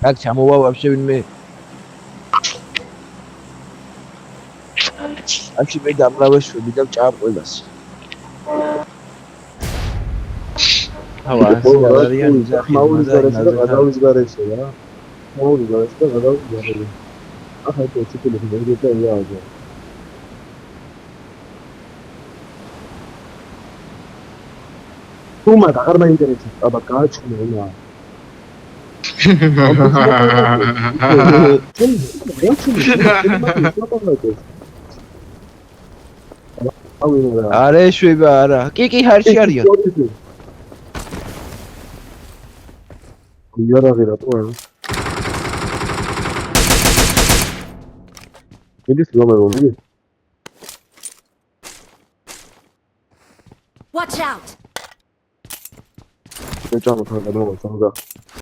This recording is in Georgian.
აქ ჩამოვა ვაფშე ვინმე. აქ მე დამრავეშვები და ჭამ ყველას. Hava, sigararia, მაურის გარეშე და გადავის გარეშე რა. მაურის გარეშე და გადავის გარეშე. ახლა ეს ციკლი მოგეწია იააზა. თუმა და არ მაინტერესებს, აბა გააჩნია რა. არა ეშვება არა. კი ჰარში არიან. იარაღი რატო არა? მიდის რომელი? Watch out! ეჭამო თან გადმოვაცა.